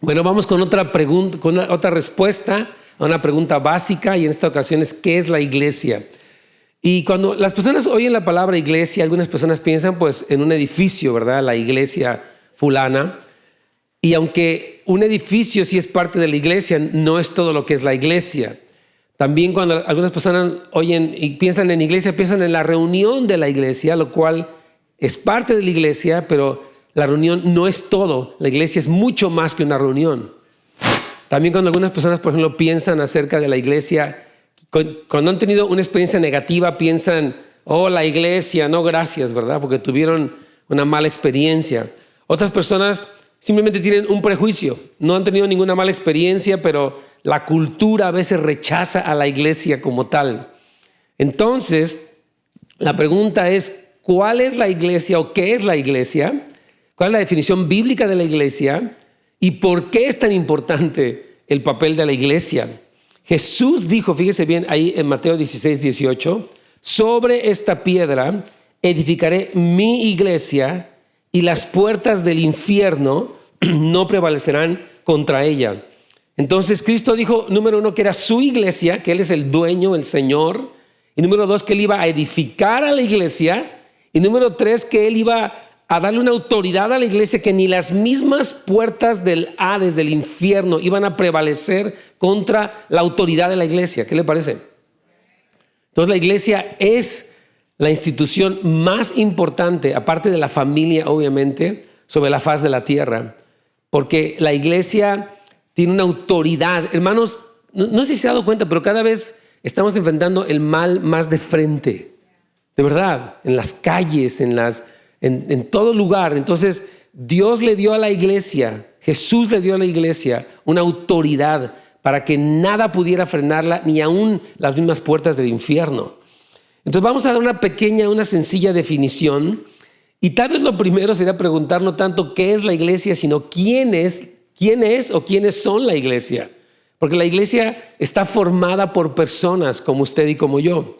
Bueno, vamos con otra pregunta, otra respuesta a una pregunta básica, y en esta ocasión es: ¿qué es la iglesia? Y cuando las personas oyen la palabra iglesia, algunas personas piensan pues en un edificio, ¿verdad? La iglesia fulana. Y aunque un edificio sí es parte de la iglesia, no es todo lo que es la iglesia. También cuando algunas personas oyen y piensan en iglesia, piensan en la reunión de la iglesia, lo cual es parte de la iglesia, pero la reunión no es todo. La iglesia es mucho más que una reunión. También cuando algunas personas, por ejemplo, piensan acerca de la iglesia, cuando han tenido una experiencia negativa, piensan: oh, la iglesia, no gracias, ¿verdad? Porque tuvieron una mala experiencia. Otras personas simplemente tienen un prejuicio. No han tenido ninguna mala experiencia, pero la cultura a veces rechaza a la iglesia como tal. Entonces, la pregunta es: ¿cuál es la iglesia o qué es la iglesia? ¿Cuál es la definición bíblica de la iglesia? ¿Y por qué es tan importante el papel de la iglesia? Jesús dijo, fíjese bien ahí en Mateo 16:18, sobre esta piedra edificaré mi iglesia y las puertas del infierno no prevalecerán contra ella. Entonces Cristo dijo, número uno, que era su iglesia, que Él es el dueño, el Señor. Y número dos, que Él iba a edificar a la iglesia. Y número tres, que Él iba a darle una autoridad a la iglesia que ni las mismas puertas del Hades, del infierno, iban a prevalecer contra la autoridad de la iglesia. ¿Qué le parece? Entonces la iglesia es la institución más importante, aparte de la familia, obviamente, sobre la faz de la tierra. Porque la iglesia tiene una autoridad. Hermanos, no sé si se han dado cuenta, pero cada vez estamos enfrentando el mal más de frente. De verdad, en las calles, en todo lugar. Entonces, Dios le dio a la iglesia, Jesús le dio a la iglesia una autoridad para que nada pudiera frenarla, ni aún las mismas puertas del infierno. Entonces vamos a dar una sencilla definición. Y tal vez lo primero sería preguntar no tanto qué es la iglesia, sino quién es o quiénes son la iglesia. Porque la iglesia está formada por personas como usted y como yo.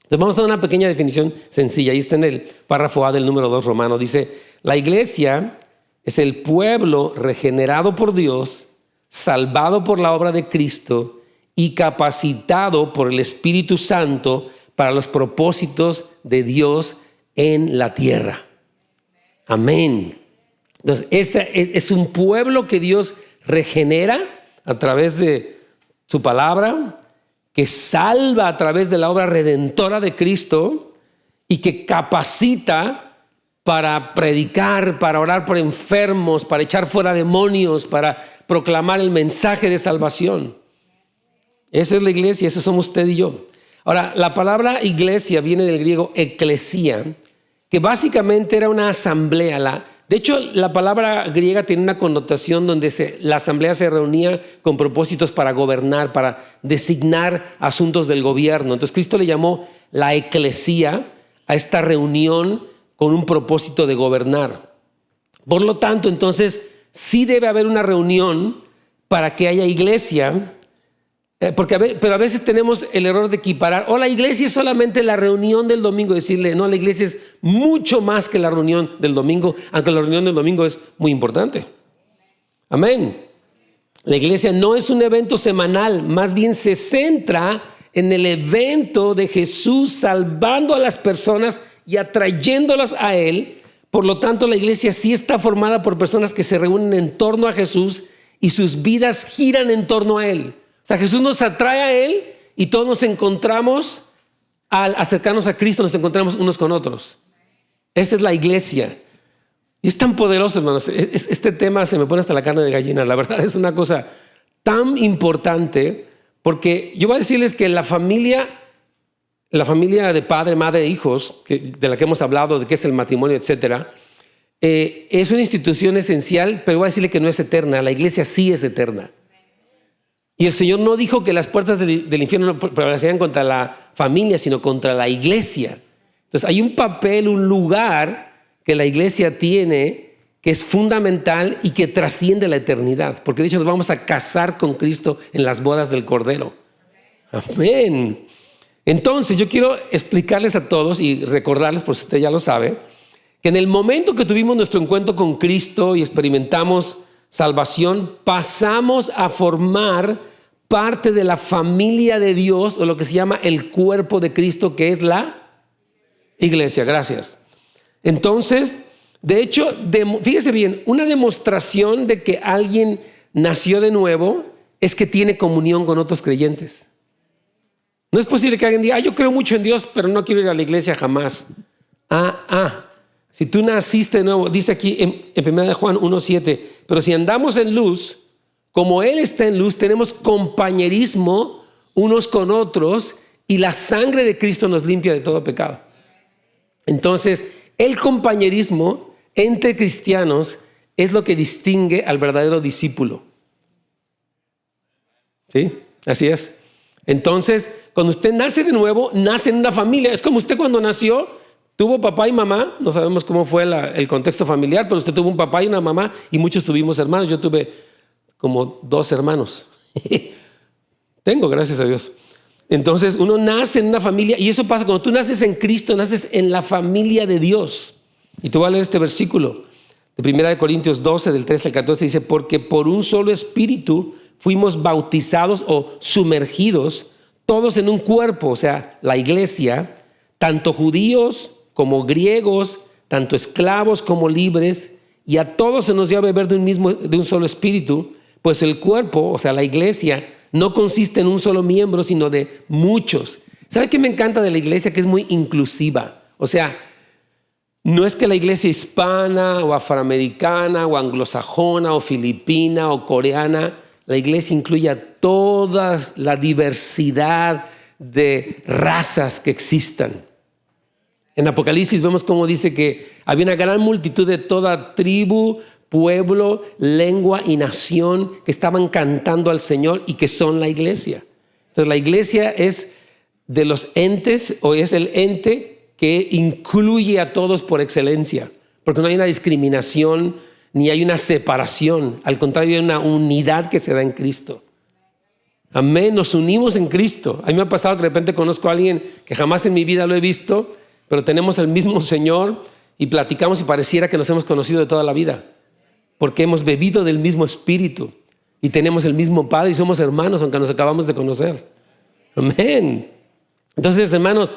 Entonces vamos a dar una pequeña definición sencilla. Ahí está en el párrafo A del número 2 romano. Dice: la iglesia es el pueblo regenerado por Dios, salvado por la obra de Cristo y capacitado por el Espíritu Santo para los propósitos de Dios en la tierra. Amén. Entonces, este es un pueblo que Dios regenera a través de su palabra, que salva a través de la obra redentora de Cristo y que capacita para predicar, para orar por enfermos, para echar fuera demonios, para proclamar el mensaje de salvación. Esa es la iglesia, eso somos usted y yo. Ahora, la palabra iglesia viene del griego eklesia, que básicamente era una asamblea. De hecho, la palabra griega tiene una connotación donde la asamblea se reunía con propósitos para gobernar, para designar asuntos del gobierno. Entonces Cristo le llamó la eclesía a esta reunión con un propósito de gobernar. Por lo tanto, entonces, sí debe haber una reunión para que haya iglesia, pero a veces tenemos el error de equiparar: la iglesia es solamente la reunión del domingo. Decirle: no, la iglesia es mucho más que la reunión del domingo, aunque la reunión del domingo es muy importante. Amén. La iglesia no es un evento semanal, más bien se centra en el evento de Jesús salvando a las personas y atrayéndolas a Él. Por lo tanto, la iglesia sí está formada por personas que se reúnen en torno a Jesús y sus vidas giran en torno a Él. O sea, Jesús nos atrae a Él y todos nos encontramos, al acercarnos a Cristo, nos encontramos unos con otros. Esa es la iglesia. Y es tan poderoso, hermanos. Este tema se me pone hasta la carne de gallina. La verdad es una cosa tan importante, porque yo voy a decirles que la familia de padre, madre e hijos, de la que hemos hablado, de qué es el matrimonio, etcétera, es una institución esencial, pero voy a decirle que no es eterna. La iglesia sí es eterna. Y el Señor no dijo que las puertas del infierno no prevalecerían contra la familia, sino contra la iglesia. Entonces hay un papel, un lugar que la iglesia tiene que es fundamental y que trasciende la eternidad. Porque de hecho nos vamos a casar con Cristo en las bodas del Cordero. Amén. Entonces yo quiero explicarles a todos y recordarles, por si usted ya lo sabe, que en el momento que tuvimos nuestro encuentro con Cristo y experimentamos salvación, pasamos a formar parte de la familia de Dios, o lo que se llama el cuerpo de Cristo, que es la iglesia. Gracias. Entonces, de hecho, fíjese bien, una demostración de que alguien nació de nuevo es que tiene comunión con otros creyentes. No es posible que alguien diga, yo creo mucho en Dios, pero no quiero ir a la iglesia jamás. Si tú naciste de nuevo, dice aquí en 1 Juan 1:7, pero si andamos en luz, como Él está en luz, tenemos compañerismo unos con otros y la sangre de Cristo nos limpia de todo pecado. Entonces, el compañerismo entre cristianos es lo que distingue al verdadero discípulo. ¿Sí? Así es. Entonces, cuando usted nace de nuevo, nace en una familia. Es como usted cuando nació, tuvo papá y mamá. No sabemos cómo fue el contexto familiar, pero usted tuvo un papá y una mamá y muchos tuvimos hermanos. Yo tuve como 2 hermanos. Tengo, gracias a Dios. Entonces, uno nace en una familia y eso pasa cuando tú naces en Cristo, naces en la familia de Dios. Y te voy a leer este versículo de 1 Corintios 12, del 13 al 14, dice, porque por un solo espíritu fuimos bautizados o sumergidos todos en un cuerpo, o sea, la iglesia, tanto judíos como griegos, tanto esclavos como libres, y a todos se nos dio a beber de un solo espíritu, pues el cuerpo, o sea, la iglesia, no consiste en un solo miembro, sino de muchos. ¿Sabe qué me encanta de la iglesia? Que es muy inclusiva. O sea, no es que la iglesia hispana o afroamericana o anglosajona o filipina o coreana, la iglesia incluye a toda la diversidad de razas que existan. En Apocalipsis vemos cómo dice que había una gran multitud de toda tribu, pueblo, lengua y nación que estaban cantando al Señor y que son la iglesia. Entonces la iglesia es de los entes, o es el ente que incluye a todos por excelencia, porque no hay una discriminación ni hay una separación. Al contrario, hay una unidad que se da en Cristo. Amén, nos unimos en Cristo. A mí me ha pasado que de repente conozco a alguien que jamás en mi vida lo he visto, pero tenemos el mismo Señor y platicamos y pareciera que nos hemos conocido de toda la vida, porque hemos bebido del mismo Espíritu y tenemos el mismo Padre y somos hermanos aunque nos acabamos de conocer. Amén. Entonces, hermanos,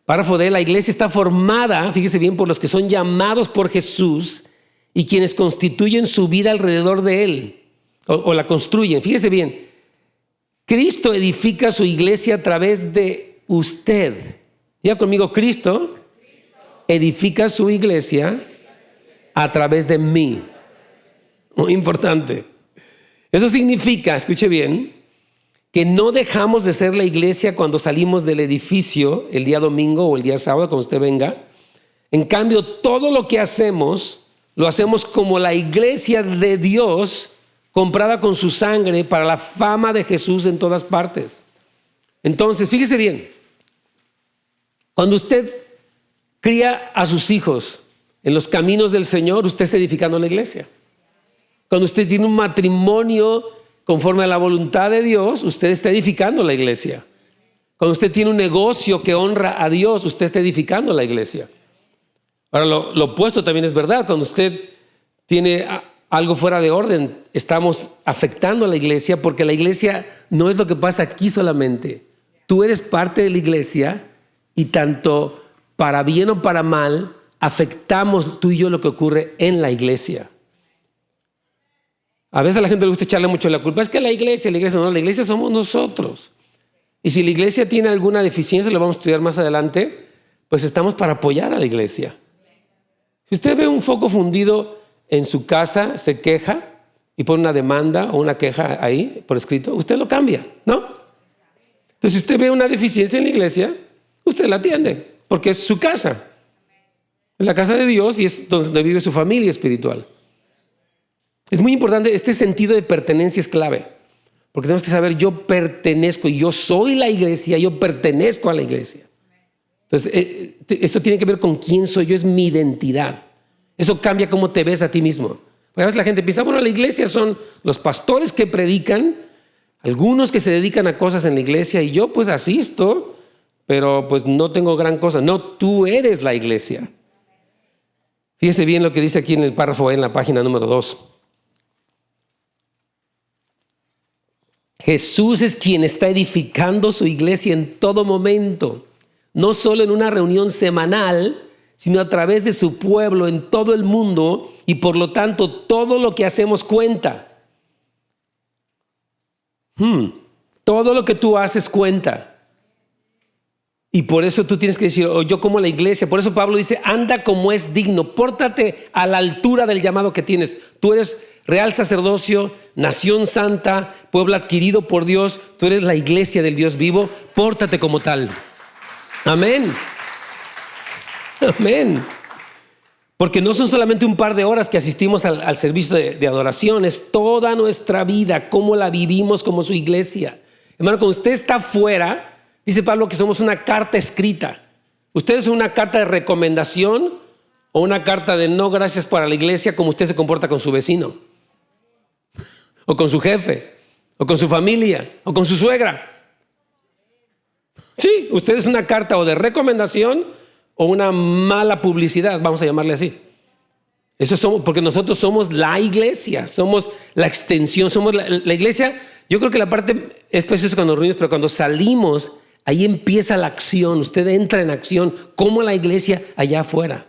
párrafo de la iglesia está formada, fíjese bien, por los que son llamados por Jesús y quienes constituyen su vida alrededor de Él o la construyen. Fíjese bien, Cristo edifica su iglesia a través de usted. Diga conmigo, Cristo edifica su iglesia a través de mí. Muy importante. Eso significa, escuche bien, que no dejamos de ser la iglesia cuando salimos del edificio el día domingo o el día sábado, cuando usted venga. En cambio, todo lo que hacemos, lo hacemos como la iglesia de Dios, comprada con su sangre para la fama de Jesús en todas partes. Entonces, fíjese bien, cuando usted cría a sus hijos en los caminos del Señor, usted está edificando la iglesia. Cuando usted tiene un matrimonio conforme a la voluntad de Dios, usted está edificando la iglesia. Cuando usted tiene un negocio que honra a Dios, usted está edificando la iglesia. Ahora, lo opuesto también es verdad. Cuando usted tiene algo fuera de orden, estamos afectando a la iglesia, porque la iglesia no es lo que pasa aquí solamente. Tú eres parte de la iglesia y tanto para bien o para mal, afectamos tú y yo lo que ocurre en la iglesia. A veces a la gente le gusta echarle mucho la culpa. Es que la iglesia no, la iglesia somos nosotros. Y si la iglesia tiene alguna deficiencia, lo vamos a estudiar más adelante, pues estamos para apoyar a la iglesia. Si usted ve un foco fundido en su casa, se queja y pone una demanda o una queja ahí por escrito, usted lo cambia, ¿no? Entonces, si usted ve una deficiencia en la iglesia, usted la atiende, porque es su casa. Es la casa de Dios y es donde vive su familia espiritual. Es muy importante, este sentido de pertenencia es clave, porque tenemos que saber, yo pertenezco, yo soy la iglesia, yo pertenezco a la iglesia. Entonces, esto tiene que ver con quién soy yo, es mi identidad. Eso cambia cómo te ves a ti mismo. Porque a veces la gente piensa, bueno, la iglesia son los pastores que predican, algunos que se dedican a cosas en la iglesia, y yo pues asisto, pero pues no tengo gran cosa. No, tú eres la iglesia. Fíjese bien lo que dice aquí en el párrafo en la página número 2. Jesús es quien está edificando su iglesia en todo momento, no solo en una reunión semanal, sino a través de su pueblo en todo el mundo, y por lo tanto todo lo que hacemos cuenta. Todo lo que tú haces cuenta. Y por eso tú tienes que decir, yo como la iglesia. Por eso Pablo dice, anda como es digno, pórtate a la altura del llamado que tienes. Tú eres real sacerdocio, nación santa, pueblo adquirido por Dios. Tú eres la iglesia del Dios vivo, pórtate como tal. Amén. Amén. Porque no son solamente un par de horas que asistimos al servicio de adoración, es toda nuestra vida, cómo la vivimos como su iglesia. Hermano, cuando usted está fuera, dice Pablo que somos una carta escrita. ¿Ustedes son una carta de recomendación o una carta de no gracias para la iglesia, como usted se comporta con su vecino? O con su jefe, o con su familia, o con su suegra. Sí, usted es una carta o de recomendación o una mala publicidad, vamos a llamarle así. Eso somos, porque nosotros somos la iglesia, somos la extensión, somos la iglesia. Yo creo que la parte es preciosa cuando nos reunimos, pero cuando salimos, ahí empieza la acción. Usted entra en acción como la iglesia allá afuera.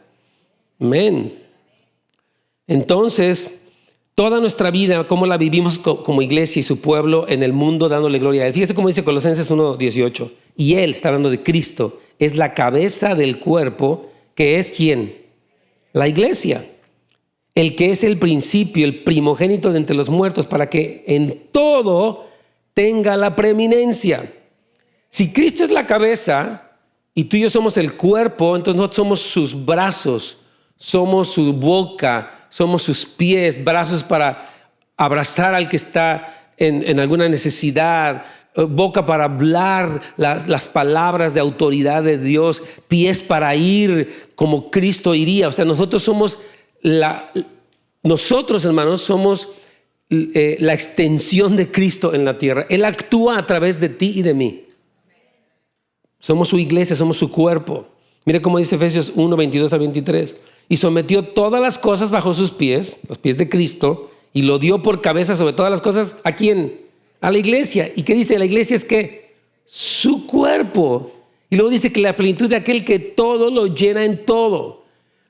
Amén. Entonces, toda nuestra vida, cómo la vivimos como iglesia y su pueblo en el mundo, dándole gloria a Él. Fíjese cómo dice Colosenses 1:18. Y Él, está hablando de Cristo, es la cabeza del cuerpo, que es ¿quién? La iglesia. El que es el principio, el primogénito de entre los muertos, para que en todo tenga la preeminencia. Si Cristo es la cabeza y tú y yo somos el cuerpo, entonces nosotros somos sus brazos, somos su boca, somos sus pies, brazos para abrazar al que está en alguna necesidad, boca para hablar las palabras de autoridad de Dios, pies para ir como Cristo iría. O sea, nosotros somos nosotros, hermanos, somos la extensión de Cristo en la tierra. Él actúa a través de ti y de mí. Somos su iglesia, somos su cuerpo. Mire cómo dice Efesios 1:22-23. Y sometió todas las cosas bajo sus pies, los pies de Cristo, y lo dio por cabeza sobre todas las cosas. ¿A quién? A la iglesia. ¿Y qué dice? La iglesia es ¿qué? Su cuerpo. Y luego dice que la plenitud de aquel que todo lo llena en todo.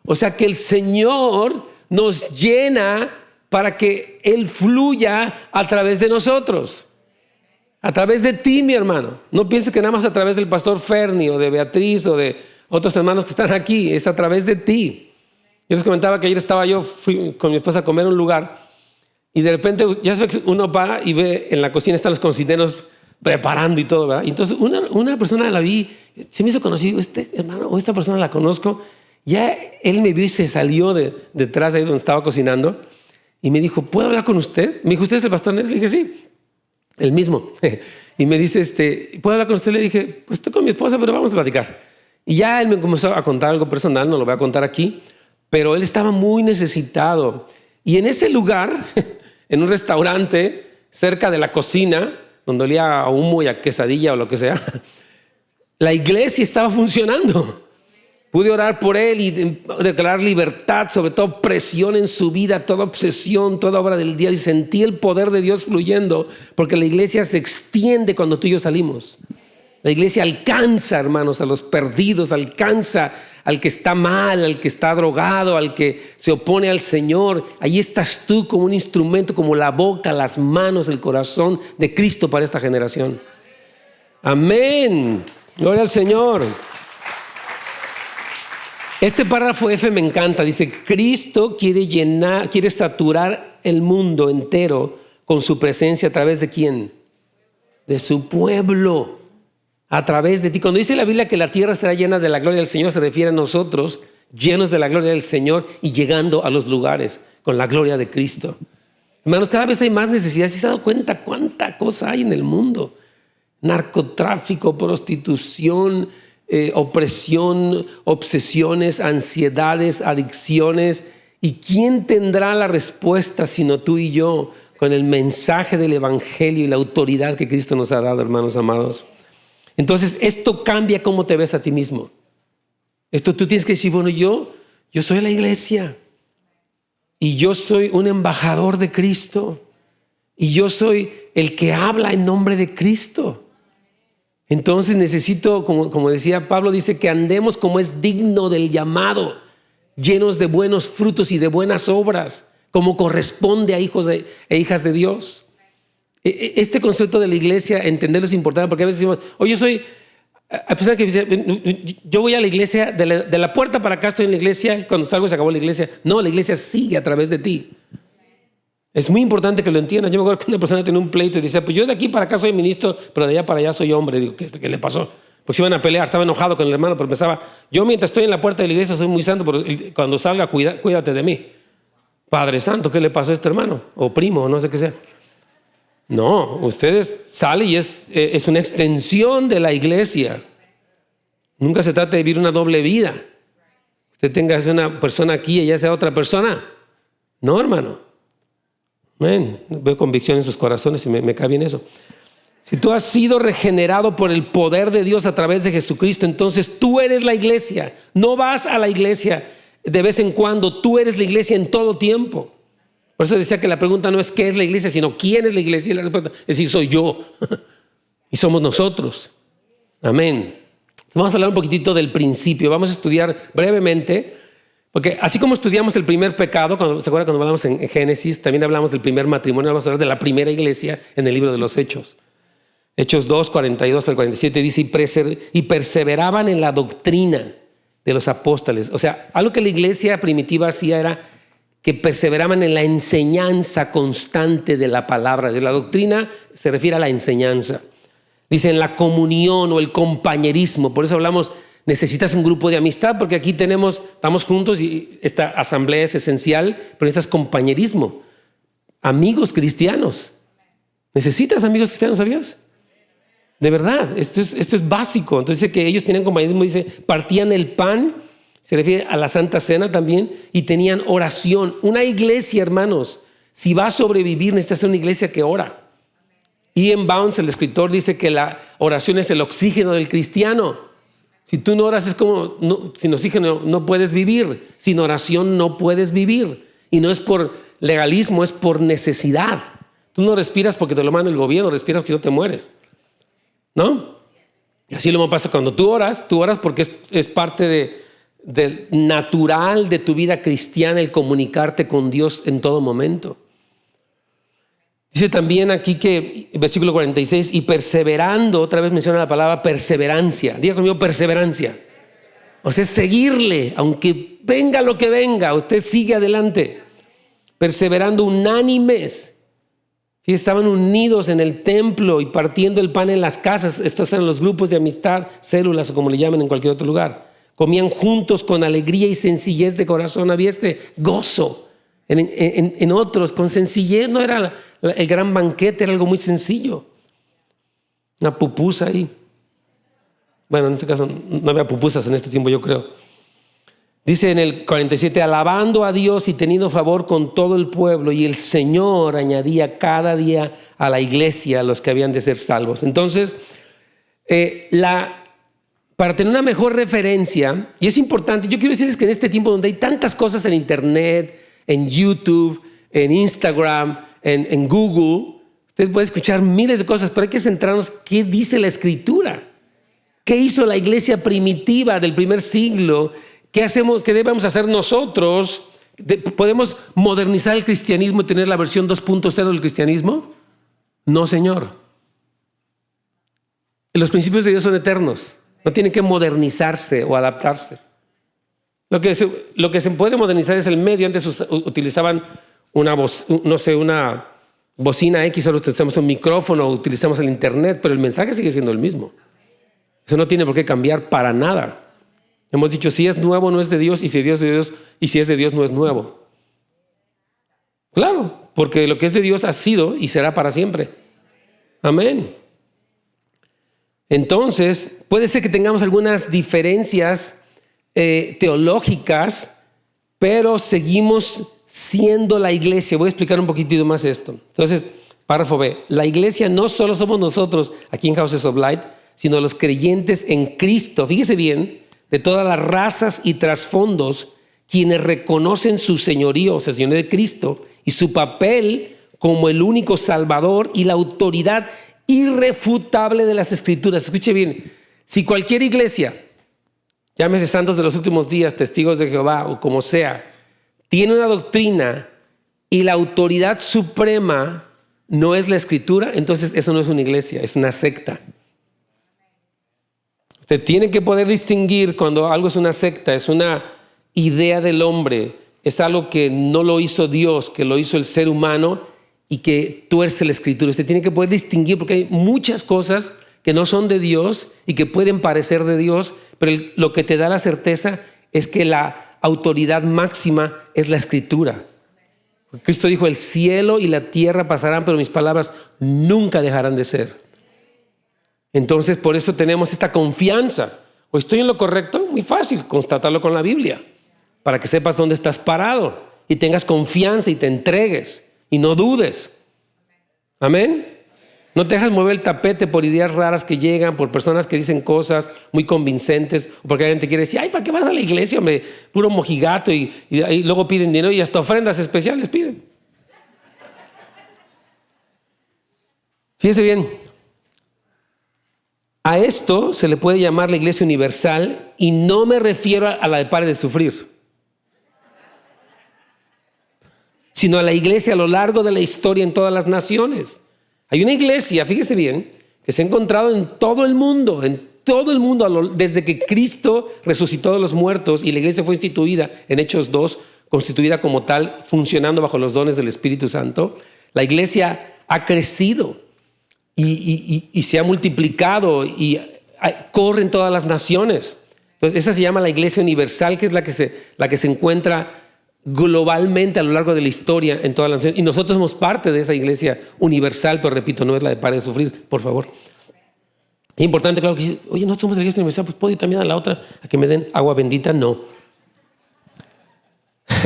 O sea que el Señor nos llena para que Él fluya a través de nosotros. A través de ti, mi hermano. No pienses que nada más a través del pastor Ferni o de Beatriz o de otros hermanos que están aquí. Es a través de ti. Yo les comentaba que ayer fui con mi esposa a comer a un lugar y de repente ya sabes que uno va y ve en la cocina están los cocineros preparando y todo, ¿verdad? Y entonces una persona la vi, se me hizo conocido, este hermano o esta persona la conozco. Ya él me vio y se salió detrás de ahí donde estaba cocinando y me dijo, ¿puedo hablar con usted? Me dijo, ¿usted es el pastor Nés? Le dije, sí, el mismo. Y me dice, ¿puedo hablar con usted? Le dije, pues estoy con mi esposa, pero vamos a platicar. Y ya él me comenzó a contar algo personal, no lo voy a contar aquí, pero él estaba muy necesitado. Y en ese lugar, en un restaurante cerca de la cocina, donde olía a humo y a quesadilla o lo que sea, la iglesia estaba funcionando. Pude orar por él y declarar libertad, sobre todo presión en su vida, toda obsesión, toda obra del día. Y sentí el poder de Dios fluyendo, porque la iglesia se extiende cuando tú y yo salimos. La iglesia alcanza, hermanos, a los perdidos, alcanza al que está mal, al que está drogado, al que se opone al Señor. Ahí estás tú como un instrumento, como la boca, las manos, el corazón de Cristo para esta generación. Amén. Gloria al Señor. Este párrafo F me encanta. Dice, Cristo quiere saturar el mundo entero con su presencia a través de ¿quién? De su pueblo. A través de ti. Cuando dice la Biblia que la tierra estará llena de la gloria del Señor, se refiere a nosotros, llenos de la gloria del Señor y llegando a los lugares con la gloria de Cristo. Hermanos, cada vez hay más necesidades. ¿Se han dado cuenta cuánta cosa hay en el mundo? Narcotráfico, prostitución, opresión, obsesiones, ansiedades, adicciones. ¿Y quién tendrá la respuesta sino tú y yo con el mensaje del evangelio y la autoridad que Cristo nos ha dado, hermanos amados? Entonces esto cambia cómo te ves a ti mismo. Esto tú tienes que decir, bueno, yo soy la iglesia y yo soy un embajador de Cristo y yo soy el que habla en nombre de Cristo. Entonces necesito, como decía Pablo, dice que andemos como es digno del llamado, llenos de buenos frutos y de buenas obras, como corresponde a hijos e hijas de Dios. Este concepto de la iglesia, entenderlo es importante, porque a veces decimos, oye, hay personas que dicen, yo voy a la iglesia, de la puerta para acá estoy en la iglesia, cuando salgo se acabó la iglesia. No, la iglesia sigue a través de ti. Es muy importante que lo entiendan. Yo me acuerdo que una persona tenía un pleito y decía, pues yo de aquí para acá soy ministro, pero de allá para allá soy hombre. Digo, ¿qué le pasó? Porque se iban a pelear, estaba enojado con el hermano, pero pensaba, yo mientras estoy en la puerta de la iglesia soy muy santo, pero cuando salga cuídate de mí. Padre Santo, ¿qué le pasó a este hermano? O primo, o no sé qué sea. No, ustedes salen y es una extensión de la iglesia. Nunca se trata de vivir una doble vida. Usted tenga una persona aquí y ella sea otra persona. No, hermano. Veo convicción en sus corazones y me cae bien eso. Si tú has sido regenerado por el poder de Dios a través de Jesucristo, entonces tú eres la iglesia. No vas a la iglesia de vez en cuando, tú eres la iglesia en todo tiempo. Por eso decía que la pregunta no es qué es la iglesia, sino quién es la iglesia. Y la respuesta es decir, soy yo y somos nosotros. Amén. Vamos a hablar un poquitito del principio. Vamos a estudiar brevemente, porque así como estudiamos el primer pecado, ¿se acuerdan cuando hablamos en Génesis? También hablamos del primer matrimonio. Vamos a hablar de la primera iglesia en el libro de los Hechos. Hechos 2, 42 al 47 dice, y perseveraban en la doctrina de los apóstoles. O sea, algo que la iglesia primitiva hacía era que perseveraban en la enseñanza constante de la palabra. De la doctrina se refiere a la enseñanza. Dice en la comunión o el compañerismo. Por eso hablamos, necesitas un grupo de amistad, porque aquí estamos juntos y esta asamblea es esencial, pero necesitas compañerismo. Amigos cristianos. Necesitas amigos cristianos, ¿sabías? De verdad, esto es básico. Entonces dice que ellos tenían compañerismo, dice, partían el pan, se refiere a la Santa Cena también, y tenían oración. Una iglesia, hermanos, si va a sobrevivir, necesita ser una iglesia que ora. Ian Bounds, el escritor, dice que la oración es el oxígeno del cristiano. Si tú no oras, es como, sin oxígeno no puedes vivir. Sin oración no puedes vivir. Y no es por legalismo, es por necesidad. Tú no respiras porque te lo manda el gobierno, respiras si no te mueres. ¿No? Y así lo pasa cuando tú oras porque es parte del natural de tu vida cristiana el comunicarte con Dios en todo momento. Dice también aquí que, versículo 46, y perseverando, otra vez menciona la palabra perseverancia. Diga conmigo perseverancia. O sea, seguirle, aunque venga lo que venga, usted sigue adelante. Perseverando unánimes. Y estaban unidos en el templo y partiendo el pan en las casas. Estos eran los grupos de amistad, células o como le llaman en cualquier otro lugar. Comían juntos con alegría y sencillez de corazón. Había este gozo en otros, con sencillez. No era el gran banquete, era algo muy sencillo. Una pupusa ahí. Bueno, en este caso no había pupusas en este tiempo, yo creo. Dice en el 47, alabando a Dios y teniendo favor con todo el pueblo, y el Señor añadía cada día a la iglesia a los que habían de ser salvos. Entonces, para tener una mejor referencia, y es importante, yo quiero decirles que en este tiempo donde hay tantas cosas en internet, en YouTube, en Instagram, en Google, usted puede escuchar miles de cosas, pero hay que centrarnos en qué dice la Escritura. ¿Qué hizo la iglesia primitiva del primer siglo? ¿Qué hacemos? ¿Qué debemos hacer nosotros? ¿Podemos modernizar el cristianismo y tener la versión 2.0 del cristianismo? No, Señor. Los principios de Dios son eternos. No tienen que modernizarse o adaptarse. Lo que se puede modernizar es el medio. Antes utilizaban una bocina X, ahora utilizamos un micrófono, utilizamos el internet, pero el mensaje sigue siendo el mismo. Eso no tiene por qué cambiar para nada. Hemos dicho, si es nuevo no es de Dios, y si es de Dios, y si es de Dios no es nuevo. Claro, porque lo que es de Dios ha sido y será para siempre. Amén. Entonces, puede ser que tengamos algunas diferencias teológicas, pero seguimos siendo la iglesia. Voy a explicar un poquitito más esto. Entonces, párrafo B. La iglesia no solo somos nosotros aquí en Houses of Light, sino los creyentes en Cristo. Fíjese bien, de todas las razas y trasfondos, quienes reconocen su señorío, o sea, el señorío de Cristo, y su papel como el único Salvador y la autoridad irrefutable de las Escrituras. Escuche bien, si cualquier iglesia, llámese santos de los últimos días, testigos de Jehová o como sea, tiene una doctrina y la autoridad suprema no es la Escritura, entonces eso no es una iglesia, es una secta. Usted tiene que poder distinguir cuando algo es una secta, es una idea del hombre, es algo que no lo hizo Dios, que lo hizo el ser humano y que tuerce la Escritura. Usted tiene que poder distinguir porque hay muchas cosas que no son de Dios y que pueden parecer de Dios, pero lo que te da la certeza es que la autoridad máxima es la Escritura. Cristo dijo, el cielo y la tierra pasarán, pero mis palabras nunca dejarán de ser. Entonces, por eso tenemos esta confianza. ¿O estoy en lo correcto? Muy fácil, constatarlo con la Biblia, para que sepas dónde estás parado y tengas confianza y te entregues y no dudes. Amén. No te dejas mover el tapete por ideas raras que llegan, por personas que dicen cosas muy convincentes, o porque alguien te quiere decir, ay, ¿para qué vas a la iglesia, hombre? Puro mojigato, y luego piden dinero y hasta ofrendas especiales piden. Fíjese bien, a esto se le puede llamar la iglesia universal y no me refiero a la de pare de sufrir, sino a la iglesia a lo largo de la historia en todas las naciones. Hay una iglesia, fíjese bien, que se ha encontrado en todo el mundo, desde que Cristo resucitó de los muertos y la iglesia fue instituida en Hechos 2, constituida como tal, funcionando bajo los dones del Espíritu Santo. La iglesia ha crecido y se ha multiplicado y corre en todas las naciones. Entonces, esa se llama la iglesia universal, que es la que se encuentra globalmente a lo largo de la historia en todas las naciones. Y nosotros somos parte de esa iglesia universal, pero repito, no es la de pare de sufrir, por favor. Es importante, claro, que oye, no somos de la iglesia universal, pues puedo ir también a la otra a que me den agua bendita. No.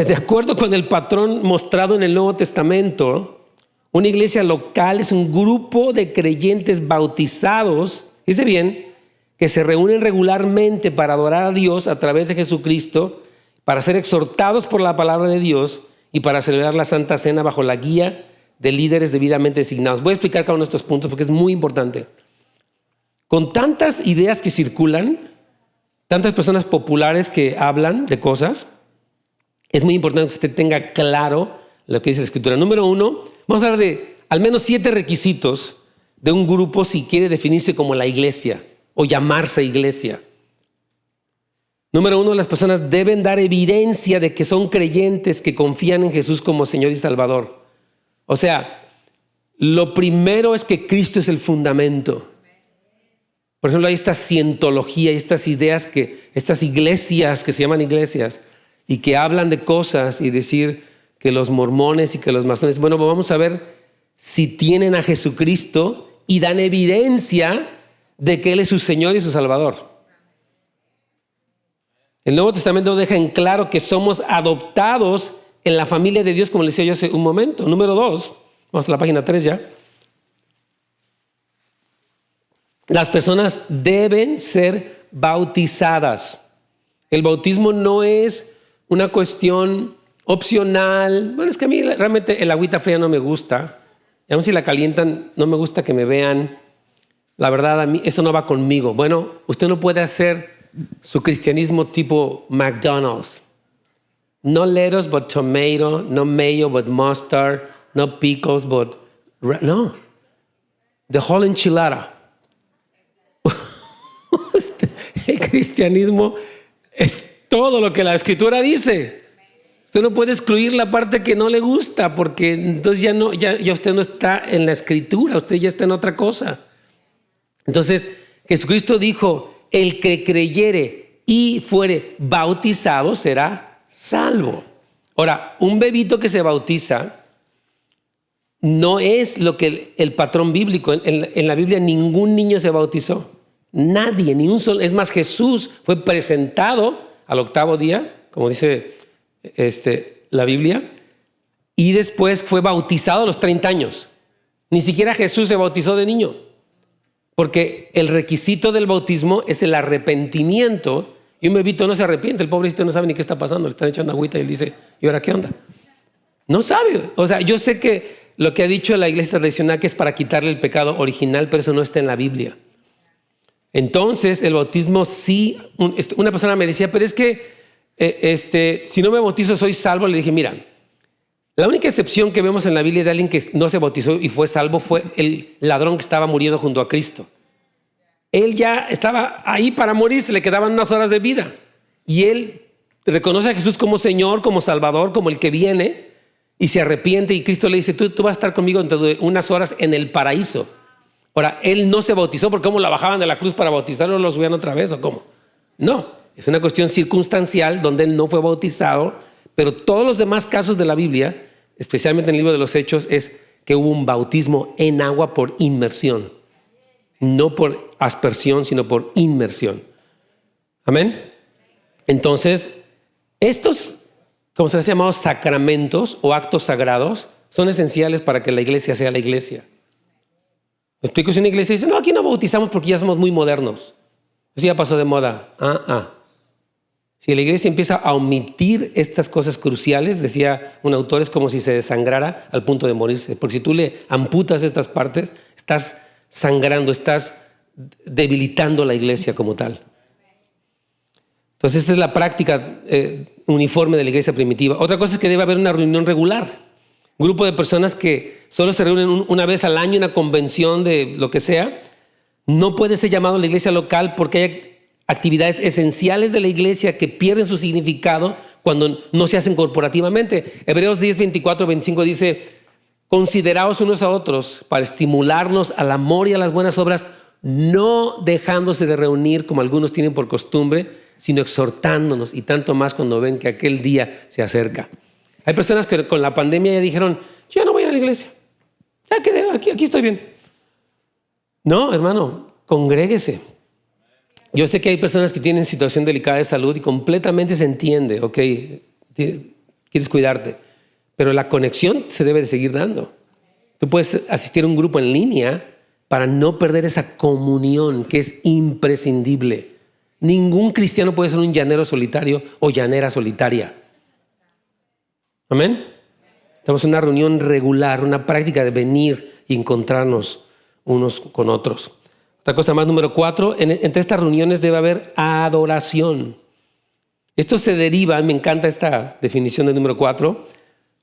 De acuerdo con el patrón mostrado en el Nuevo Testamento, una iglesia local es un grupo de creyentes bautizados, dice bien, que se reúnen regularmente para adorar a Dios a través de Jesucristo, para ser exhortados por la palabra de Dios y para celebrar la Santa Cena bajo la guía de líderes debidamente designados. Voy a explicar cada uno de estos puntos porque es muy importante. Con tantas ideas que circulan, tantas personas populares que hablan de cosas, es muy importante que usted tenga claro lo que dice la Escritura. Número 1, vamos a hablar de al menos 7 requisitos de un grupo si quiere definirse como la iglesia o llamarse iglesia. Número 1, las personas deben dar evidencia de que son creyentes, que confían en Jesús como Señor y Salvador. O sea, lo primero es que Cristo es el fundamento. Por ejemplo, hay esta cientología, estas ideas, estas iglesias que se llaman iglesias y que hablan de cosas y decir que los mormones y que los masones, bueno, vamos a ver si tienen a Jesucristo y dan evidencia de que Él es su Señor y su Salvador. El Nuevo Testamento deja en claro que somos adoptados en la familia de Dios, como le decía yo hace un momento. Número 2, vamos a la página 3 ya. Las personas deben ser bautizadas. El bautismo no es una cuestión opcional. Bueno, es que a mí realmente el agüita fría no me gusta. Y aun si la calientan, no me gusta que me vean. La verdad, a mí eso no va conmigo. Bueno, usted no puede hacer su cristianismo tipo McDonald's. No lettuce but tomato, no mayo but mustard, no pickles but... No. The whole enchilada. El cristianismo es todo lo que la Escritura dice. Usted no puede excluir la parte que no le gusta, porque entonces ya usted no está en la Escritura, usted ya está en otra cosa. Entonces, Jesucristo dijo, el que creyere y fuere bautizado será salvo. Ahora, un bebito que se bautiza no es lo que el patrón bíblico. En la Biblia ningún niño se bautizó. Nadie, ni un solo. Es más, Jesús fue presentado al 8º día, como dice la Biblia, y después fue bautizado a los 30 años. Ni siquiera Jesús se bautizó de niño, porque el requisito del bautismo es el arrepentimiento, y un bebito no se arrepiente. El pobrecito no sabe ni qué está pasando, le están echando agüita y él dice, ¿y ahora qué onda? No sabe. O sea, yo sé que lo que ha dicho la iglesia tradicional, que es para quitarle el pecado original, pero eso no está en la Biblia. Entonces, el bautismo sí, una persona me decía, pero es que si no me bautizo soy salvo. Le dije, mira, la única excepción que vemos en la Biblia de alguien que no se bautizó y fue salvo fue el ladrón que estaba muriendo junto a Cristo. Él ya estaba ahí para morir, se le quedaban unas horas de vida. Y él reconoce a Jesús como Señor, como Salvador, como el que viene, y se arrepiente. Y Cristo le dice, tú vas a estar conmigo dentro de unas horas en el paraíso. Ahora, él no se bautizó porque ¿cómo la bajaban de la cruz para bautizarlo o lo subían otra vez o cómo? No, es una cuestión circunstancial donde él no fue bautizado, pero todos los demás casos de la Biblia, especialmente en el libro de los Hechos, es que hubo un bautismo en agua por inmersión. No por aspersión, sino por inmersión. Amén. Entonces, estos, como se les ha llamado, sacramentos o actos sagrados, son esenciales para que la iglesia sea la iglesia. ¿Me explico? Si una iglesia dice, no, aquí no bautizamos porque ya somos muy modernos. Eso ya pasó de moda. Si la iglesia empieza a omitir estas cosas cruciales, decía un autor, es como si se desangrara al punto de morirse. Porque si tú le amputas estas partes, estás sangrando, estás debilitando la iglesia como tal. Entonces, esta es la práctica uniforme de la iglesia primitiva. Otra cosa es que debe haber una reunión regular. Un grupo de personas que solo se reúnen una vez al año, una convención de lo que sea, no puede ser llamado a la iglesia local porque hay actividades esenciales de la iglesia que pierden su significado cuando no se hacen corporativamente. Hebreos 10, 24, 25 dice, consideraos unos a otros para estimularnos al amor y a las buenas obras, no dejándose de reunir como algunos tienen por costumbre, sino exhortándonos, y tanto más cuando ven que aquel día se acerca. Hay personas que con la pandemia ya dijeron, yo ya no voy a ir a la iglesia, ya quedé, aquí estoy bien. No, hermano, congréguese. Yo sé que hay personas que tienen situación delicada de salud y completamente se entiende, ok, quieres cuidarte, pero la conexión se debe de seguir dando. Tú puedes asistir a un grupo en línea para no perder esa comunión que es imprescindible. Ningún cristiano puede ser un llanero solitario o llanera solitaria. Amén. Estamos en una reunión regular, una práctica de venir y encontrarnos unos con otros. Otra cosa más, número 4, entre estas reuniones debe haber adoración. Esto se deriva, me encanta esta definición del número 4,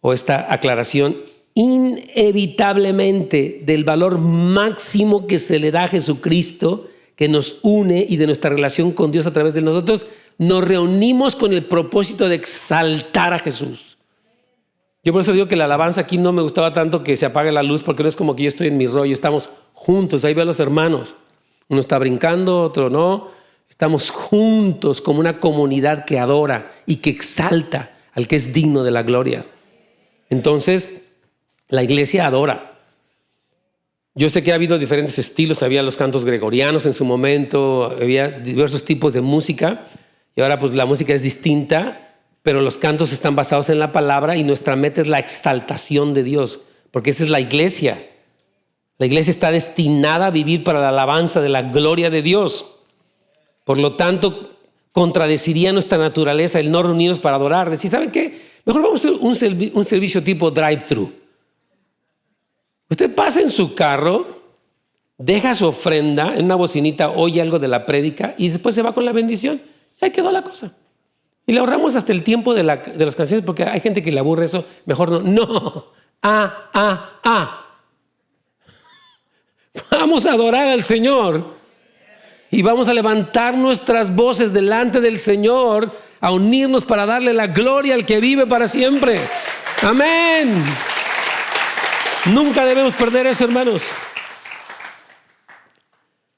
o esta aclaración, inevitablemente del valor máximo que se le da a Jesucristo, que nos une, y de nuestra relación con Dios a través de nosotros, nos reunimos con el propósito de exaltar a Jesús. Yo por eso digo que la alabanza aquí no me gustaba tanto que se apague la luz, porque no es como que yo estoy en mi rollo, estamos juntos, ahí veo a los hermanos. Uno está brincando, otro no. Estamos juntos como una comunidad que adora y que exalta al que es digno de la gloria. Entonces, la iglesia adora. Yo sé que ha habido diferentes estilos, había los cantos gregorianos en su momento, había diversos tipos de música, y ahora pues la música es distinta, pero los cantos están basados en la palabra y nuestra meta es la exaltación de Dios, porque esa es la iglesia. La iglesia está destinada a vivir para la alabanza de la gloria de Dios. Por lo tanto, contradeciría nuestra naturaleza el no reunirnos para adorar. Decir, ¿saben qué? Mejor vamos a hacer un servicio tipo drive-thru. Usted pasa en su carro, deja su ofrenda en una bocinita, oye algo de la prédica y después se va con la bendición. Y ahí quedó la cosa. Y le ahorramos hasta el tiempo de las canciones, porque hay gente que le aburre eso. Mejor no. No. Vamos a adorar al Señor y vamos a levantar nuestras voces delante del Señor, a unirnos para darle la gloria al que vive para siempre. Amén. Nunca debemos perder eso, hermanos.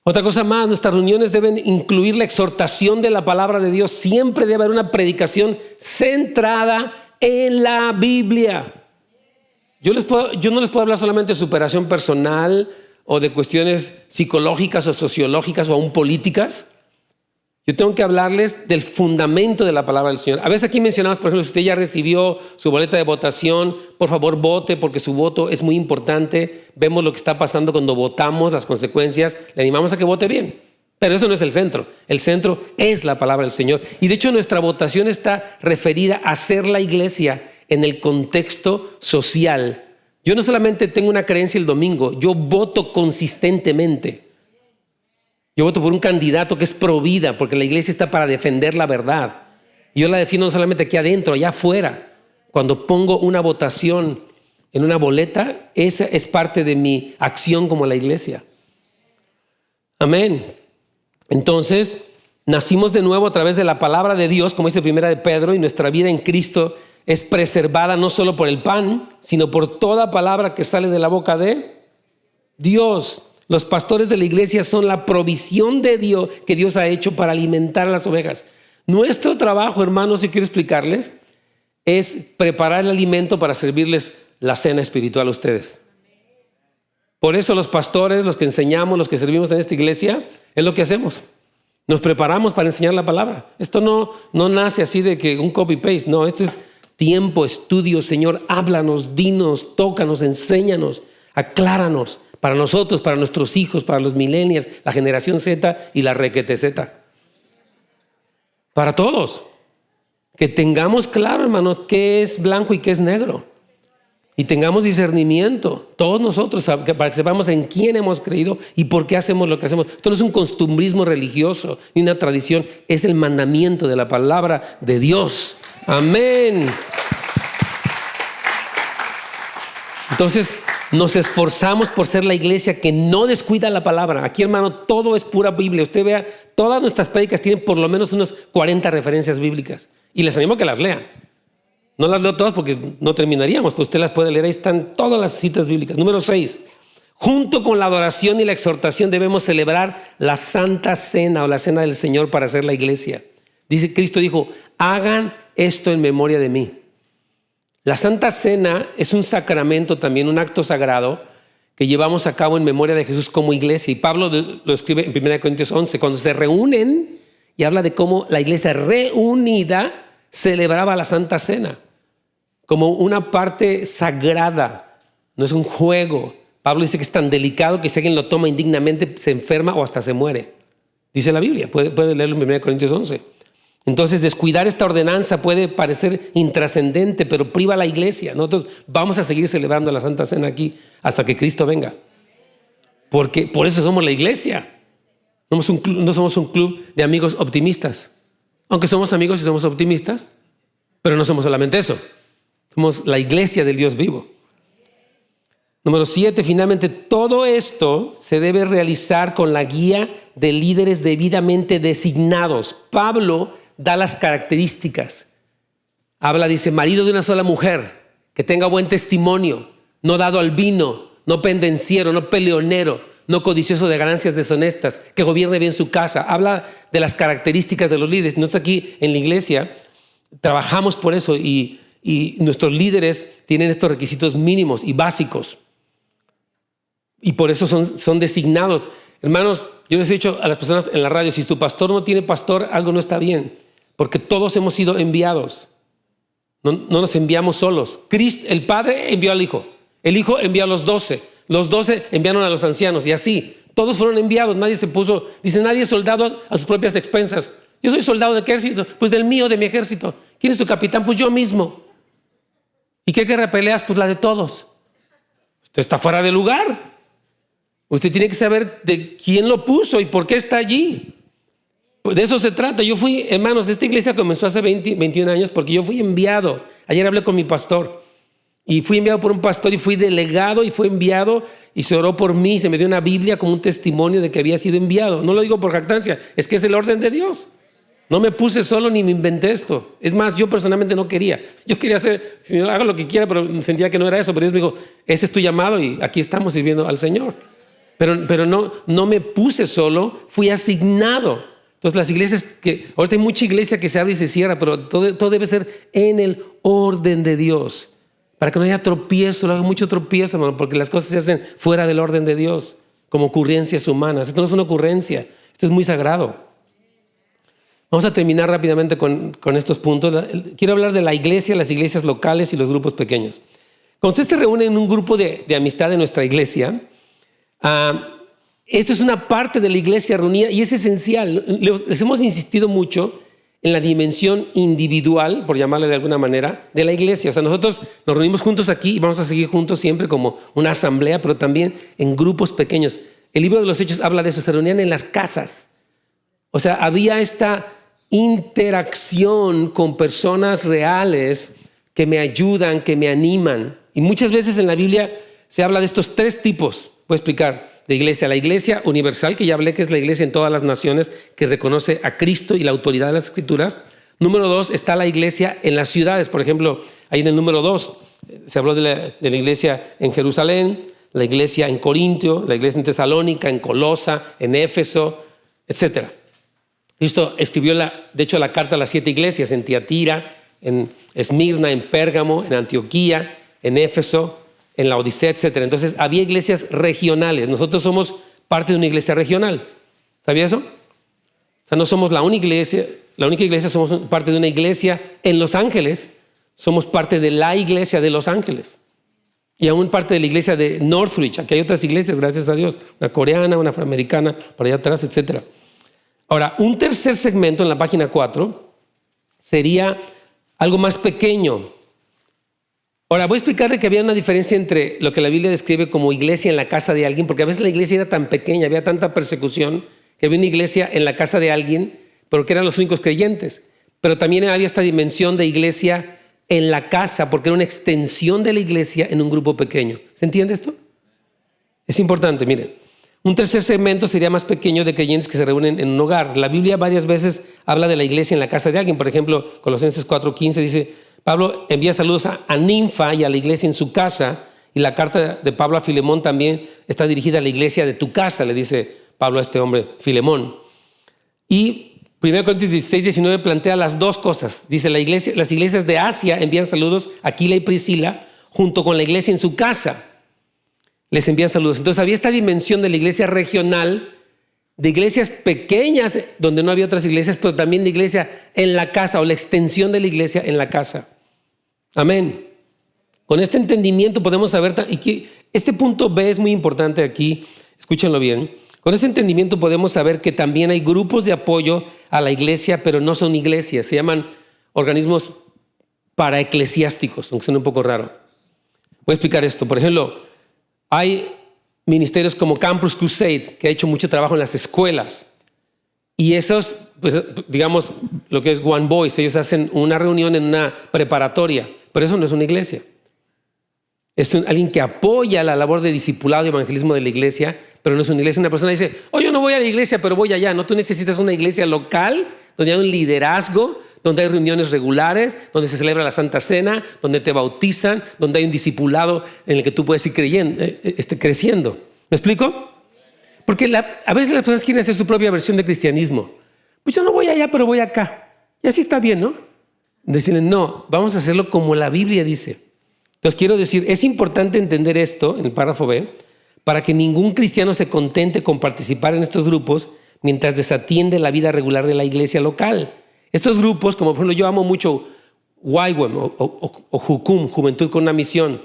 Otra cosa más, nuestras reuniones deben incluir la exhortación de la palabra de Dios. Siempre debe haber una predicación centrada en la Biblia. Yo no les puedo hablar solamente de superación personal o de cuestiones psicológicas o sociológicas o aún políticas. Yo tengo que hablarles del fundamento de la palabra del Señor. A veces aquí mencionamos, por ejemplo, si usted ya recibió su boleta de votación, por favor vote, porque su voto es muy importante. Vemos lo que está pasando cuando votamos, las consecuencias. Le animamos a que vote bien. Pero eso no es el centro. El centro es la palabra del Señor. Y de hecho nuestra votación está referida a ser la iglesia en el contexto social Yo no solamente tengo una creencia el domingo, yo voto consistentemente. Yo voto por un candidato que es pro vida, porque la iglesia está para defender la verdad. Y yo la defiendo no solamente aquí adentro, allá afuera. Cuando pongo una votación en una boleta, esa es parte de mi acción como la iglesia. Amén. Entonces, nacimos de nuevo a través de la palabra de Dios, como dice Primera de Pedro, y nuestra vida en Cristo es preservada no solo por el pan, sino por toda palabra que sale de la boca de Dios. Los pastores de la iglesia son la provisión de Dios que Dios ha hecho para alimentar a las ovejas. Nuestro trabajo, hermanos, si quiero explicarles, es preparar el alimento para servirles la cena espiritual a ustedes. Por eso los pastores, los que enseñamos, los que servimos en esta iglesia, es lo que hacemos. Nos preparamos para enseñar la palabra. Esto no nace así de que un copy-paste. No, esto es tiempo, estudio. Señor, háblanos, dinos, tócanos, enséñanos, acláranos. Para nosotros, para nuestros hijos, para los millennials, la generación Z y la requete Z. Para todos. Que tengamos claro, hermano, qué es blanco y qué es negro. Y tengamos discernimiento, todos nosotros, para que sepamos en quién hemos creído y por qué hacemos lo que hacemos. Esto no es un costumbrismo religioso ni una tradición, es el mandamiento de la palabra de Dios. Amén. Entonces, nos esforzamos por ser la iglesia que no descuida la palabra. Aquí, hermano, todo es pura Biblia. Usted vea, todas nuestras prédicas tienen por lo menos unas 40 referencias bíblicas. Y les animo a que las lean. No las leo todas porque no terminaríamos, pero usted las puede leer. Ahí están todas las citas bíblicas. Número 6. Junto con la adoración y la exhortación debemos celebrar la Santa Cena o la Cena del Señor para hacer la iglesia. Cristo dijo, hagan esto en memoria de mí. La Santa Cena es un sacramento también, un acto sagrado que llevamos a cabo en memoria de Jesús como iglesia. Y Pablo lo escribe en 1 Corintios 11, cuando se reúnen y habla de cómo la iglesia reunida celebraba la Santa Cena como una parte sagrada, no es un juego. Pablo dice que es tan delicado que si alguien lo toma indignamente se enferma o hasta se muere. Dice la Biblia, puede leerlo en 1 Corintios 11. Entonces, descuidar esta ordenanza puede parecer intrascendente, pero priva a la iglesia. Nosotros vamos a seguir celebrando la Santa Cena aquí hasta que Cristo venga. Porque por eso somos la iglesia. No somos un club de amigos optimistas. Aunque somos amigos y somos optimistas, pero no somos solamente eso. Somos la iglesia del Dios vivo. Número 7, finalmente, todo esto se debe realizar con la guía de líderes debidamente designados. Pablo da las características. Dice, marido de una sola mujer, que tenga buen testimonio, no dado al vino, no pendenciero, no peleonero, no codicioso de ganancias deshonestas, que gobierne bien su casa. Habla de las características de los líderes. Nosotros aquí en la iglesia trabajamos por eso y nuestros líderes tienen estos requisitos mínimos y básicos. Y por eso son designados. Hermanos, yo les he dicho a las personas en la radio, si tu pastor no tiene pastor, algo no está bien. Porque todos hemos sido enviados. No nos enviamos solos. Cristo, el Padre envió al Hijo. El Hijo envió a los 12. Los 12 enviaron a los ancianos. Y así, todos fueron enviados. Nadie se puso, dice, nadie es soldado a sus propias expensas. Yo soy soldado de qué ejército? Pues del mío, de mi ejército. ¿Quién es tu capitán? Pues yo mismo. ¿Y qué guerra peleas? Pues la de todos. Usted está fuera de lugar. Usted tiene que saber de quién lo puso y por qué está allí. Pues de eso se trata. Yo fui, hermanos, esta iglesia comenzó hace 21 años porque yo fui enviado. Ayer hablé con mi pastor y fui enviado por un pastor y fui delegado y fue enviado y se oró por mí. Se me dio una Biblia como un testimonio de que había sido enviado. No lo digo por jactancia, es que es el orden de Dios. No me puse solo ni me inventé esto. Es más, yo personalmente no quería. Yo quería hacer, Señor, haga lo que quiera, pero sentía que no era eso. Pero Dios me dijo, ese es tu llamado y aquí estamos sirviendo al Señor. Pero no me puse solo, fui asignado. Entonces las iglesias, ahorita hay mucha iglesia que se abre y se cierra, pero todo debe ser en el orden de Dios. Para que no haya tropiezo, no haya mucho tropiezo, hermano, porque las cosas se hacen fuera del orden de Dios, como ocurrencias humanas. Esto no es una ocurrencia, esto es muy sagrado. Vamos a terminar rápidamente con estos puntos. Quiero hablar de la iglesia, las iglesias locales y los grupos pequeños. Cuando usted se reúne en un grupo de amistad de nuestra iglesia, esto es una parte de la iglesia reunida y es esencial. Les hemos insistido mucho en la dimensión individual, por llamarle de alguna manera, de la iglesia. O sea, nosotros nos reunimos juntos aquí y vamos a seguir juntos siempre como una asamblea, pero también en grupos pequeños. El libro de los Hechos habla de eso, se reunían en las casas. O sea, había esta interacción con personas reales que me ayudan, que me animan. Y muchas veces en la Biblia se habla de estos tres tipos, voy a explicar, de iglesia. La iglesia universal, que ya hablé que es la iglesia en todas las naciones, que reconoce a Cristo y la autoridad de las Escrituras. Número 2, está la iglesia en las ciudades. Por ejemplo, ahí en el número 2 se habló de la iglesia en Jerusalén, la iglesia en Corintio, la iglesia en Tesalónica, en Colosa, en Éfeso, etc. Cristo escribió, de hecho, la carta a las 7 iglesias, en Tiatira, en Esmirna, en Pérgamo, en Antioquía, en Éfeso, en la Odisea, etc. Entonces, había iglesias regionales. Nosotros somos parte de una iglesia regional. ¿Sabía eso? O sea, no somos la única iglesia, somos parte de una iglesia en Los Ángeles. Somos parte de la iglesia de Los Ángeles. Y aún parte de la iglesia de Northridge. Aquí hay otras iglesias, gracias a Dios. Una coreana, una afroamericana, por allá atrás, etc. Ahora, un tercer segmento en la página 4 sería algo más pequeño. Ahora, voy a explicarle que había una diferencia entre lo que la Biblia describe como iglesia en la casa de alguien, porque a veces la iglesia era tan pequeña, había tanta persecución, que había una iglesia en la casa de alguien, pero que eran los únicos creyentes. Pero también había esta dimensión de iglesia en la casa, porque era una extensión de la iglesia en un grupo pequeño. ¿Se entiende esto? Es importante, miren. Un tercer segmento sería más pequeño, de creyentes que se reúnen en un hogar. La Biblia varias veces habla de la iglesia en la casa de alguien. Por ejemplo, Colosenses 4:15 dice, Pablo envía saludos a Ninfa y a la iglesia en su casa. Y la carta de Pablo a Filemón también está dirigida a la iglesia de tu casa, le dice Pablo a este hombre, Filemón. Y 1 Corintios 16:19 plantea las dos cosas. Dice, las iglesias de Asia envían saludos a Aquila y Priscila, junto con la iglesia en su casa. Les envían saludos. Entonces había esta dimensión de la iglesia regional, de iglesias pequeñas donde no había otras iglesias, pero también de iglesia en la casa, o la extensión de la iglesia en la casa. Amén. Con este entendimiento podemos saber, y que este punto B es muy importante aquí, escúchenlo bien. Con este entendimiento podemos saber que también hay grupos de apoyo a la iglesia, pero no son iglesias, se llaman organismos paraeclesiásticos, aunque suene un poco raro. Voy a explicar esto. Por ejemplo, hay ministerios como Campus Crusade, que ha hecho mucho trabajo en las escuelas. Y esos, pues, digamos, lo que es One Voice, ellos hacen una reunión en una preparatoria, pero eso no es una iglesia. Es alguien que apoya la labor de discipulado y evangelismo de la iglesia, pero no es una iglesia. Una persona dice, yo no voy a la iglesia, pero voy allá. No, tú necesitas una iglesia local, donde hay un liderazgo, donde hay reuniones regulares, donde se celebra la Santa Cena, donde te bautizan, donde hay un discipulado en el que tú puedes ir creciendo. ¿Me explico? Porque a veces las personas quieren hacer su propia versión de cristianismo. Pues yo no voy allá, pero voy acá. Y así está bien, ¿no? Decirle, no, vamos a hacerlo como la Biblia dice. Entonces quiero decir, es importante entender esto en el párrafo B, para que ningún cristiano se contente con participar en estos grupos mientras desatiende la vida regular de la iglesia local. Estos grupos, como por ejemplo yo amo mucho YWAM o Jucum, Juventud con una Misión.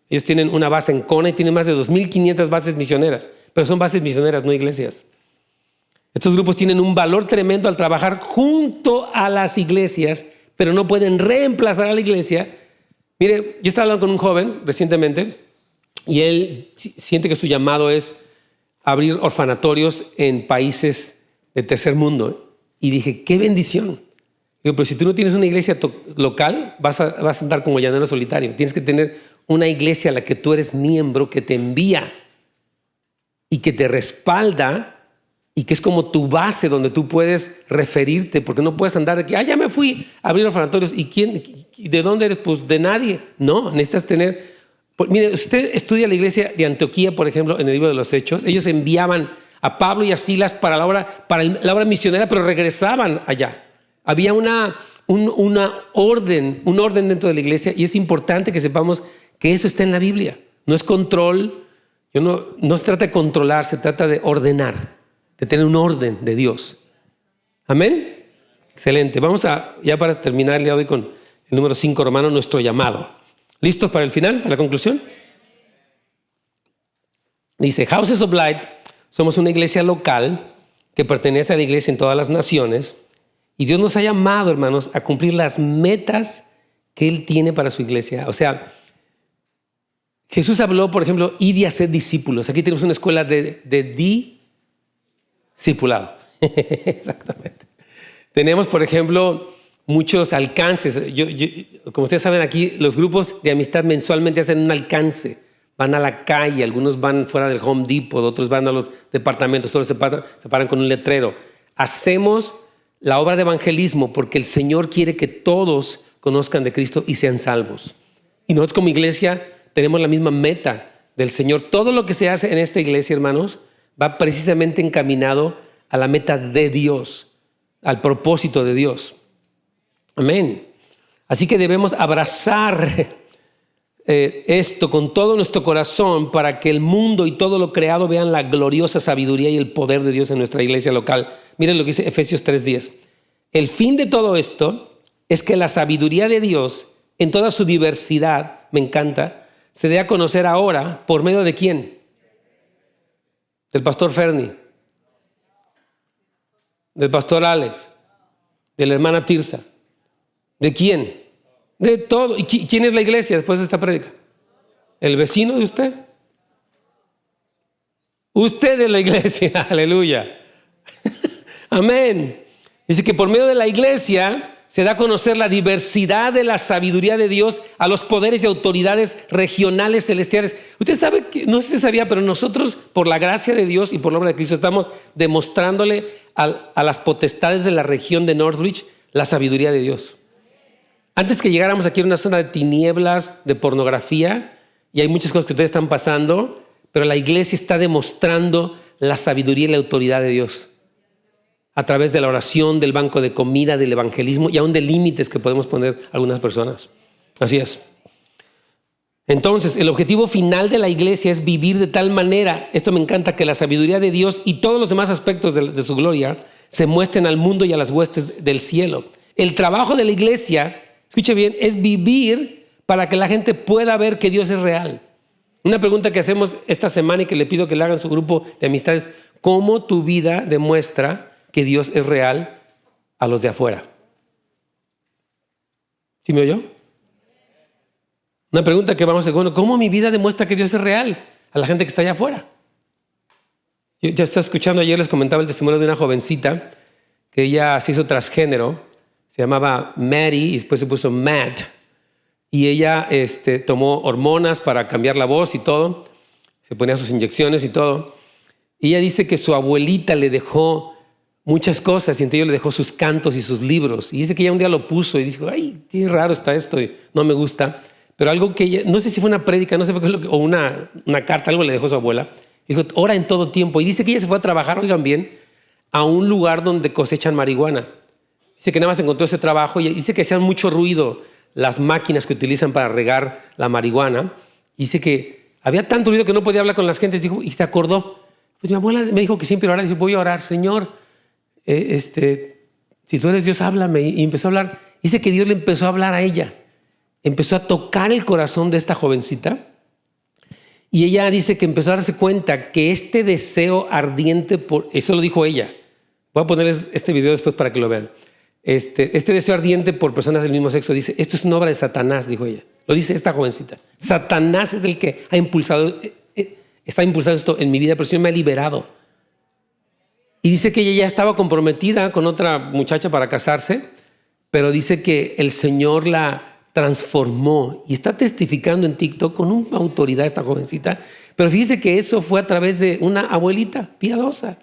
Ellos tienen una base en Kona y tienen más de 2,500 bases misioneras, pero son bases misioneras, no iglesias. Estos grupos tienen un valor tremendo al trabajar junto a las iglesias, pero no pueden reemplazar a la iglesia. Mire, yo estaba hablando con un joven recientemente y él siente que su llamado es abrir orfanatorios en países de tercer mundo. Y dije, qué bendición. Digo, pero si tú no tienes una iglesia local, vas a andar como llanero solitario. Tienes que tener una iglesia a la que tú eres miembro, que te envía y que te respalda y que es como tu base donde tú puedes referirte, porque no puedes andar de que, ya me fui a abrir orfanatorios. ¿Y quién? ¿De dónde eres? Pues de nadie. No, necesitas tener... Mire, usted estudia la iglesia de Antioquía, por ejemplo, en el libro de los Hechos. Ellos enviaban a Pablo y a Silas para la obra misionera, pero regresaban allá. Había un orden dentro de la iglesia, y es importante que sepamos que eso está en la Biblia. No es control, no se trata de controlar, se trata de ordenar, de tener un orden de Dios. ¿Amén? Excelente. Vamos ya para terminar el día de hoy con el número 5 romano, nuestro llamado. ¿Listos para el final, para la conclusión? Dice, Houses of Light, somos una iglesia local que pertenece a la iglesia en todas las naciones Y Dios nos ha llamado, hermanos, a cumplir las metas que Él tiene para su iglesia. O sea, Jesús habló, por ejemplo, id y haced discípulos. Aquí tenemos una escuela de discipulado. Exactamente. Tenemos, por ejemplo, muchos alcances. Como ustedes saben, aquí los grupos de amistad mensualmente hacen un alcance. Van a la calle, algunos van fuera del Home Depot, otros van a los departamentos, todos se paran con un letrero. Hacemos la obra de evangelismo porque el Señor quiere que todos conozcan de Cristo y sean salvos. Y nosotros como iglesia tenemos la misma meta del Señor. Todo lo que se hace en esta iglesia, hermanos, va precisamente encaminado a la meta de Dios, al propósito de Dios. Amén. Así que debemos abrazar esto con todo nuestro corazón para que el mundo y todo lo creado vean la gloriosa sabiduría y el poder de Dios en nuestra iglesia local. Miren lo que dice Efesios 3:10. El fin de todo esto es que la sabiduría de Dios en toda su diversidad, me encanta, se dé a conocer ahora por medio de ¿quién? Del pastor Ferni, del pastor Alex, de la hermana Tirsa. ¿De quién? De todo. ¿Y quién es la iglesia después de esta prédica? ¿El vecino de usted? Usted es la iglesia. Aleluya. Amén. Dice que por medio de la iglesia se da a conocer la diversidad de la sabiduría de Dios a los poderes y autoridades regionales celestiales. Usted sabe que, no sé si sabía, pero nosotros, por la gracia de Dios y por la obra de Cristo, estamos demostrándole a las potestades de la región de Northridge la sabiduría de Dios. Antes que llegáramos aquí a una zona de tinieblas, de pornografía, y hay muchas cosas que todavía están pasando, pero la iglesia está demostrando la sabiduría y la autoridad de Dios a través de la oración, del banco de comida, del evangelismo y aún de límites que podemos poner algunas personas. Así es. Entonces, el objetivo final de la iglesia es vivir de tal manera, esto me encanta, que la sabiduría de Dios y todos los demás aspectos de su gloria se muestren al mundo y a las huestes del cielo. El trabajo de la iglesia, escuche bien, es vivir para que la gente pueda ver que Dios es real. Una pregunta que hacemos esta semana y que le pido que le hagan su grupo de amistades: ¿cómo tu vida demuestra que Dios es real a los de afuera? ¿Sí me oyó? Una pregunta que vamos a hacer: ¿cómo mi vida demuestra que Dios es real a la gente que está allá afuera? Yo ya estaba escuchando, ayer les comentaba el testimonio de una jovencita que ella se hizo transgénero, se llamaba Maddie y después se puso Matt, y ella tomó hormonas para cambiar la voz y todo, se ponía sus inyecciones y todo, y ella dice que su abuelita le dejó muchas cosas y entre ellos le dejó sus cantos y sus libros, y dice que ella un día lo puso y dijo: ay, qué raro está esto, y no me gusta, pero algo que ella, no sé si fue una prédica, no sé por qué, o una carta, algo le dejó su abuela, dijo: ora en todo tiempo. Y dice que ella se fue a trabajar, oigan bien, a un lugar donde cosechan marihuana. Dice que nada más encontró ese trabajo y dice que hacían mucho ruido las máquinas que utilizan para regar la marihuana. Dice que había tanto ruido que no podía hablar con las gentes, dijo, y se acordó: pues mi abuela me dijo que siempre orara. Dice: voy a orar, Señor, si tú eres Dios, háblame. Y empezó a hablar. Dice que Dios le empezó a hablar a ella, empezó a tocar el corazón de esta jovencita, y ella dice que empezó a darse cuenta que este deseo ardiente por, eso lo dijo ella, voy a ponerles este video después para que lo vean, este deseo ardiente por personas del mismo sexo, dice, esto es una obra de Satanás, dijo ella. Lo dice esta jovencita. Satanás es el que ha impulsado, está impulsando esto en mi vida, pero el Señor me ha liberado. Y dice que ella ya estaba comprometida con otra muchacha para casarse, pero dice que el Señor la transformó y está testificando en TikTok con una autoridad esta jovencita. Pero fíjese que eso fue a través de una abuelita piadosa,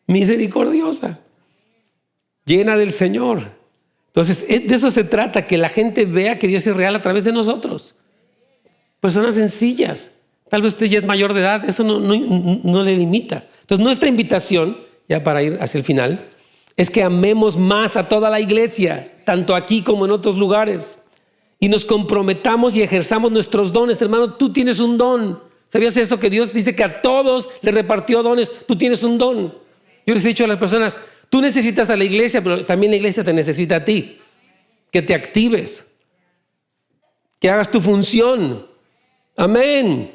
misericordiosa, llena del Señor. Entonces, de eso se trata, que la gente vea que Dios es real a través de nosotros. Personas sencillas. Tal vez usted ya es mayor de edad, eso no le limita. Entonces, nuestra invitación, ya para ir hacia el final, es que amemos más a toda la iglesia, tanto aquí como en otros lugares, y nos comprometamos y ejerzamos nuestros dones. Hermano, tú tienes un don. ¿Sabías eso? Que Dios dice que a todos le repartió dones. Tú tienes un don. Yo les he dicho a las personas, tú necesitas a la iglesia, pero también la iglesia te necesita a ti. Que te actives, que hagas tu función. Amén.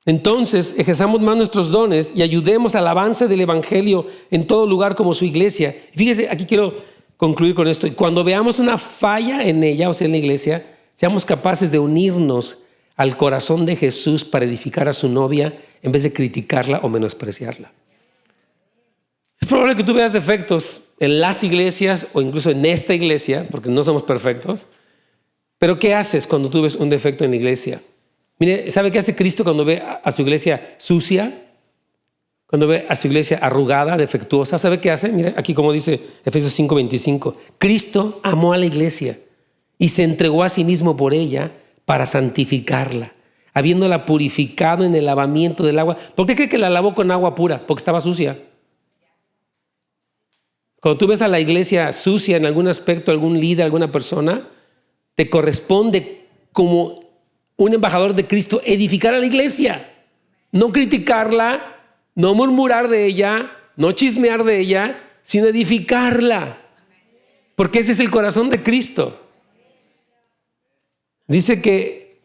Entonces, ejerzamos más nuestros dones y ayudemos al avance del evangelio en todo lugar como su iglesia. Fíjese, aquí quiero concluir con esto. Y cuando veamos una falla en ella, o sea, en la iglesia, seamos capaces de unirnos al corazón de Jesús para edificar a su novia en vez de criticarla o menospreciarla. Es probable que tú veas defectos en las iglesias o incluso en esta iglesia, porque no somos perfectos. Pero ¿qué haces cuando tú ves un defecto en la iglesia? Mire, ¿sabe qué hace Cristo cuando ve a su iglesia sucia? Cuando ve a su iglesia arrugada, defectuosa, ¿sabe qué hace? Mire, aquí como dice Efesios 5:25. Cristo amó a la iglesia y se entregó a sí mismo por ella para santificarla, habiéndola purificado en el lavamiento del agua. ¿Por qué cree que la lavó con agua pura? Porque estaba sucia. Cuando tú ves a la iglesia sucia en algún aspecto, algún líder, alguna persona, te corresponde como un embajador de Cristo edificar a la iglesia, no criticarla, no murmurar de ella, no chismear de ella, sino edificarla, porque ese es el corazón de Cristo. Dice que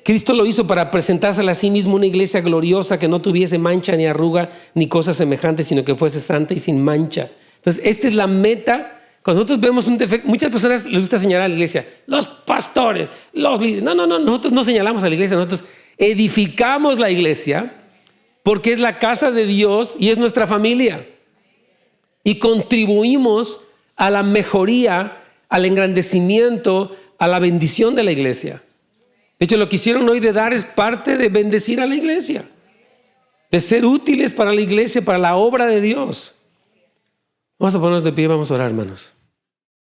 Cristo lo hizo para presentársela a sí mismo una iglesia gloriosa que no tuviese mancha ni arruga ni cosas semejantes, sino que fuese santa y sin mancha. Entonces, esta es la meta. Cuando nosotros vemos un defecto, muchas personas les gusta señalar a la iglesia, los pastores, los líderes. No, nosotros no señalamos a la iglesia, nosotros edificamos la iglesia porque es la casa de Dios y es nuestra familia. Y contribuimos a la mejoría, al engrandecimiento, a la bendición de la iglesia. De hecho, lo que hicieron hoy de dar es parte de bendecir a la iglesia, de ser útiles para la iglesia, para la obra de Dios. Vamos a ponernos de pie, vamos a orar, hermanos.